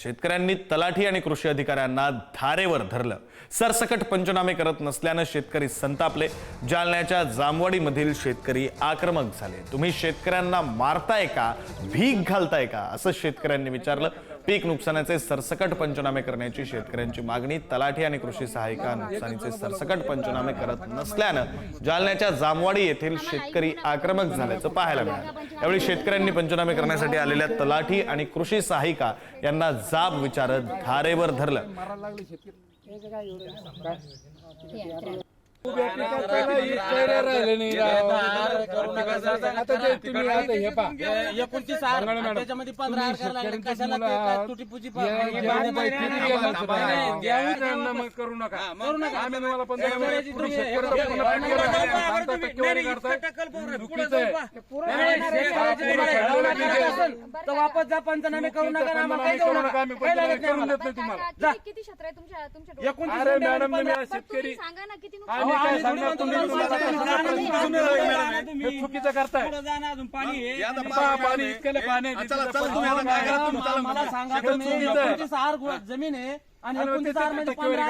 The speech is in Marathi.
शेतकऱ्यांनी तलाठी आणि कृषी अधिकाऱ्यांना धारेवर धरलं। सरसकट पंचनामे करत नसल्याने शेतकरी संतापले। जालन्याच्या जामवाडीमधील शेतकरी आक्रमक झाले। तुम्ही शेतकऱ्यांना मारताय का, भीक घालताय का, असं शेतकऱ्यांनी विचारलं। पीक नुकसानाचे सरसकट पंचनामे करण्याची शेतकऱ्यांची मागणी। तलाठी आणि कृषी सहाय्यिका नुकसानीचे सरसकट पंचनामे करत नसल्याने जालन्याच्या जामवाडी येथील शेतकरी आक्रमक झाल्याचं पाहायला मिळालं। यावेळी शेतकऱ्यांनी पंचनामे करण्यासाठी आलेल्या तलाठी आणि कृषी सहाय्यिका यांना जाब विचारत धारेवर धरलं। वापस जा, पंचनामे करू नका। किती क्षेत्र आहे तुमच्या मॅडम शेतकरी चुकीचं करताय। मला सांगा, तुम्ही 6 जमीन आहे आणि 29 म्हणजे 15